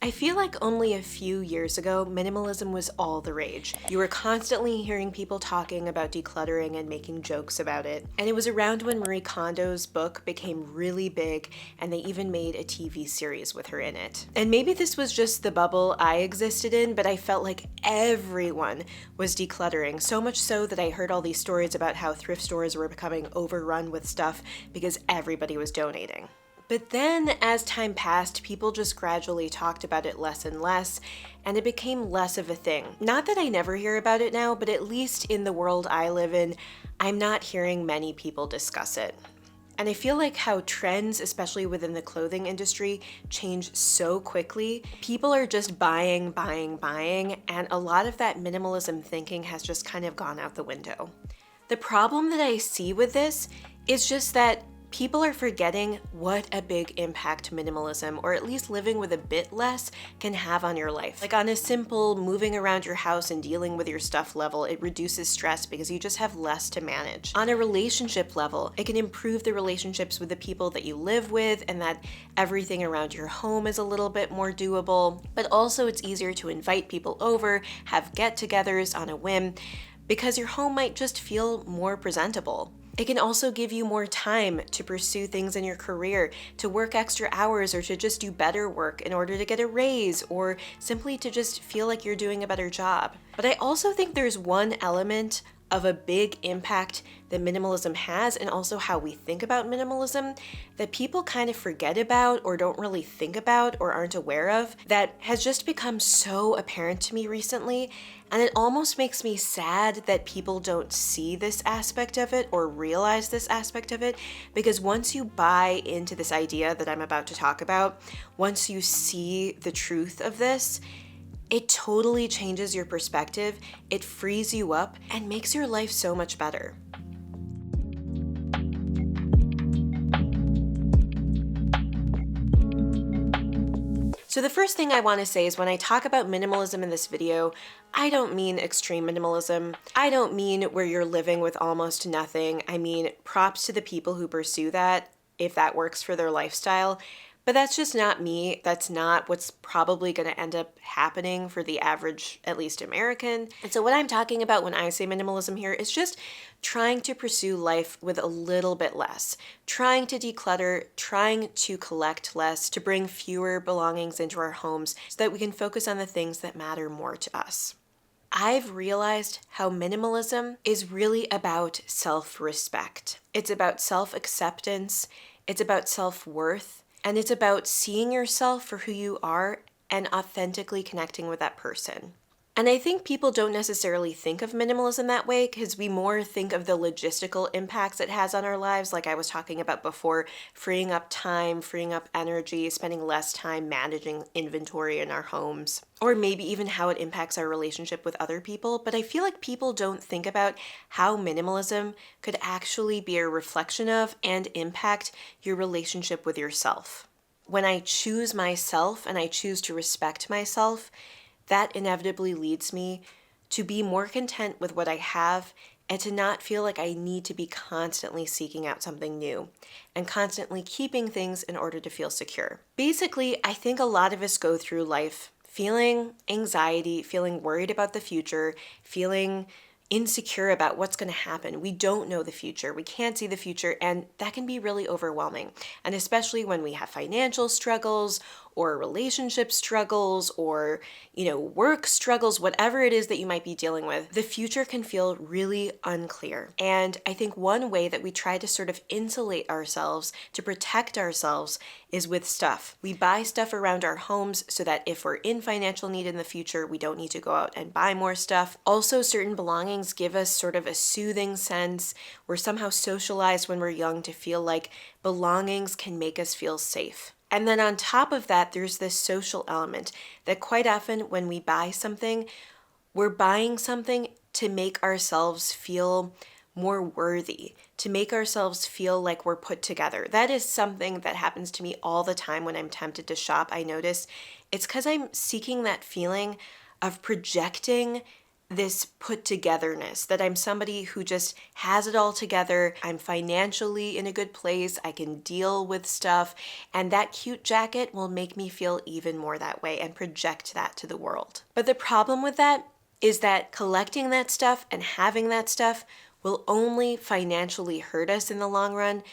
I feel like only a few years ago, minimalism was all the rage. You were constantly hearing people talking about decluttering and making jokes about it. And it was around when Marie Kondo's book became really big, and they even made a TV series with her in it. And maybe this was just the bubble I existed in, but I felt like everyone was decluttering, so much so that I heard all these stories about how thrift stores were becoming overrun with stuff because everybody was donating. But then, as time passed, people just gradually talked about it less and less, and it became less of a thing. Not that I never hear about it now, but at least in the world I live in, I'm not hearing many people discuss it. And I feel like how trends, especially within the clothing industry, change so quickly. People are just buying, and a lot of that minimalism thinking has just kind of gone out the window. The problem that I see with this is just that people are forgetting what a big impact minimalism, or at least living with a bit less, can have on your life. Like on a simple moving around your house and dealing with your stuff level, it reduces stress because you just have less to manage. On a relationship level, it can improve the relationships with the people that you live with, and that everything around your home is a little bit more doable. But also it's easier to invite people over, have get-togethers on a whim, because your home might just feel more presentable. It can also give you more time to pursue things in your career, to work extra hours, or to just do better work in order to get a raise, or simply to just feel like you're doing a better job. But I also think there's one element of a big impact that minimalism has, and also how we think about minimalism, that people kind of forget about or don't really think about or aren't aware of, that has just become so apparent to me recently. And it almost makes me sad that people don't see this aspect of it or realize this aspect of it, because once you buy into this idea that I'm about to talk about, once you see the truth of this, it totally changes your perspective, it frees you up, and makes your life so much better. So the first thing I want to say is when I talk about minimalism in this video, I don't mean extreme minimalism. I don't mean where you're living with almost nothing. I mean, props to the people who pursue that, if that works for their lifestyle. But that's just not me. That's not what's probably going to end up happening for the average, at least American. And so what I'm talking about when I say minimalism here is just trying to pursue life with a little bit less, trying to declutter, trying to collect less, to bring fewer belongings into our homes so that we can focus on the things that matter more to us. I've realized how minimalism is really about self-respect. It's about self-acceptance. It's about self-worth. And it's about seeing yourself for who you are and authentically connecting with that person. And I think people don't necessarily think of minimalism that way because we more think of the logistical impacts it has on our lives, like I was talking about before, freeing up time, freeing up energy, spending less time managing inventory in our homes, or maybe even how it impacts our relationship with other people. But I feel like people don't think about how minimalism could actually be a reflection of and impact your relationship with yourself. When I choose myself and I choose to respect myself, that inevitably leads me to be more content with what I have and to not feel like I need to be constantly seeking out something new and constantly keeping things in order to feel secure. Basically, I think a lot of us go through life feeling anxiety, feeling worried about the future, feeling insecure about what's going to happen. We don't know the future. We can't see the future, and that can be really overwhelming. And especially when we have financial struggles or relationship struggles or, work struggles, whatever it is that you might be dealing with, the future can feel really unclear. And I think one way that we try to sort of insulate ourselves, to protect ourselves, is with stuff. We buy stuff around our homes so that if we're in financial need in the future, we don't need to go out and buy more stuff. Also, certain belongings give us sort of a soothing sense. We're somehow socialized when we're young to feel like belongings can make us feel safe. And then on top of that, there's this social element that quite often when we buy something, we're buying something to make ourselves feel more worthy, to make ourselves feel like we're put together. That is something that happens to me all the time when I'm tempted to shop. I notice it's because I'm seeking that feeling of projecting this put togetherness, that I'm somebody who just has it all together. I'm financially in a good place. I can deal with stuff. And that cute jacket will make me feel even more that way and project that to the world. But the problem with that is that collecting that stuff and having that stuff will only financially hurt us in the long run.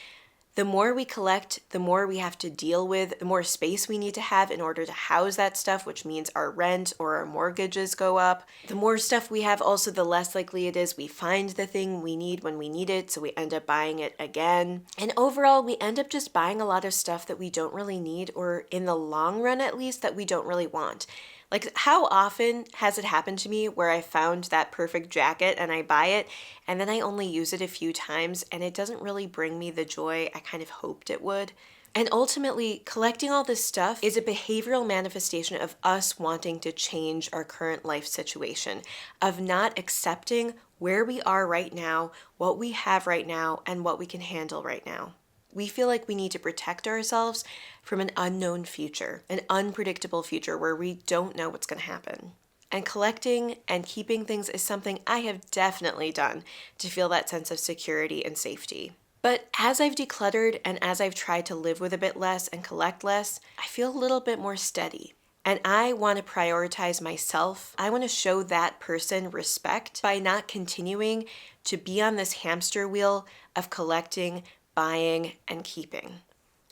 The more we collect, the more we have to deal with, the more space we need to have in order to house that stuff, which means our rent or our mortgages go up. The more stuff we have, also the less likely it is we find the thing we need when we need it, so we end up buying it again. And overall, we end up just buying a lot of stuff that we don't really need, or in the long run at least, that we don't really want. Like, how often has it happened to me where I found that perfect jacket and I buy it and then I only use it a few times and it doesn't really bring me the joy I kind of hoped it would? And ultimately, collecting all this stuff is a behavioral manifestation of us wanting to change our current life situation, of not accepting where we are right now, what we have right now, and what we can handle right now. We feel like we need to protect ourselves from an unknown future, an unpredictable future where we don't know what's going to happen. And collecting and keeping things is something I have definitely done to feel that sense of security and safety. But as I've decluttered and as I've tried to live with a bit less and collect less, I feel a little bit more steady. And I want to prioritize myself. I want to show that person respect by not continuing to be on this hamster wheel of collecting, buying, and keeping.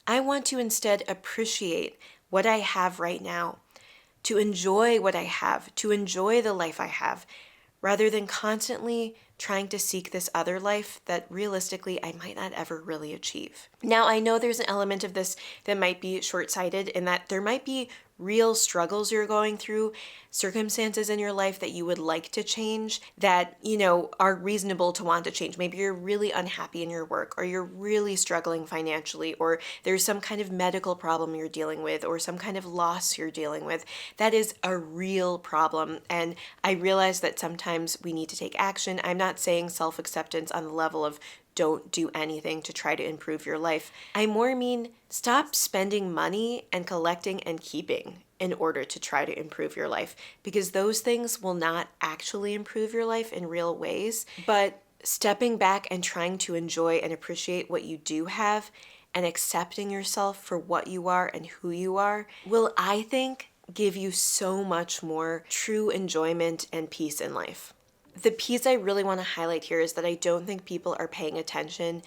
I want to instead appreciate what I have right now, to enjoy what I have, to enjoy the life I have, rather than constantly trying to seek this other life that realistically I might not ever really achieve. Now, I know there's an element of this that might be short-sighted in that there might be real struggles you're going through, circumstances in your life that you would like to change that, are reasonable to want to change. Maybe you're really unhappy in your work, or you're really struggling financially, or there's some kind of medical problem you're dealing with, or some kind of loss you're dealing with. That is a real problem. And I realize that sometimes we need to take action. I'm not saying self-acceptance on the level of don't do anything to try to improve your life. I more mean stop spending money and collecting and keeping in order to try to improve your life, because those things will not actually improve your life in real ways. But stepping back and trying to enjoy and appreciate what you do have and accepting yourself for what you are and who you are will, I think, give you so much more true enjoyment and peace in life. The piece I really want to highlight here is that I don't think people are paying attention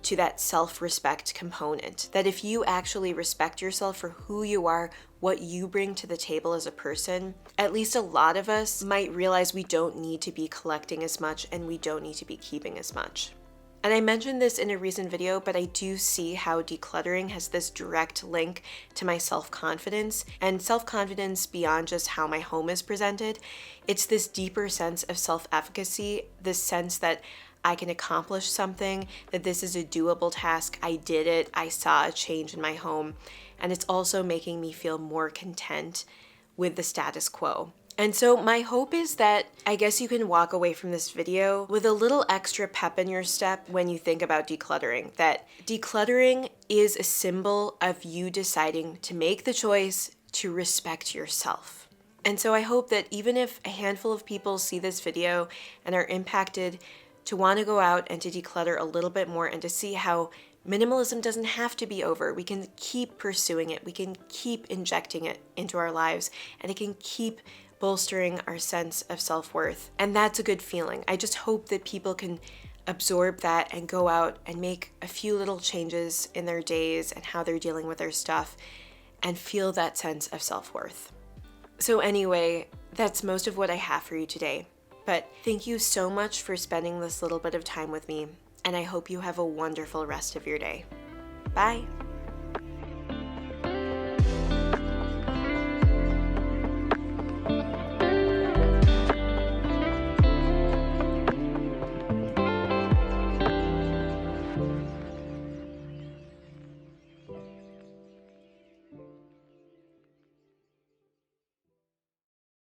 to that self-respect component. That if you actually respect yourself for who you are, what you bring to the table as a person, at least a lot of us might realize we don't need to be collecting as much and we don't need to be keeping as much. And I mentioned this in a recent video, but I do see how decluttering has this direct link to my self-confidence, and self-confidence beyond just how my home is presented. It's this deeper sense of self-efficacy, this sense that I can accomplish something, that this is a doable task, I did it, I saw a change in my home, and it's also making me feel more content with the status quo. And so my hope is that I guess you can walk away from this video with a little extra pep in your step when you think about decluttering. That decluttering is a symbol of you deciding to make the choice to respect yourself. And so I hope that even if a handful of people see this video and are impacted, to want to go out and to declutter a little bit more and to see how minimalism doesn't have to be over. We can keep pursuing it. We can keep injecting it into our lives, and it can keep bolstering our sense of self-worth. And that's a good feeling. I just hope that people can absorb that and go out and make a few little changes in their days and how they're dealing with their stuff and feel that sense of self-worth. So anyway, that's most of what I have for you today. But thank you so much for spending this little bit of time with me, and I hope you have a wonderful rest of your day. Bye.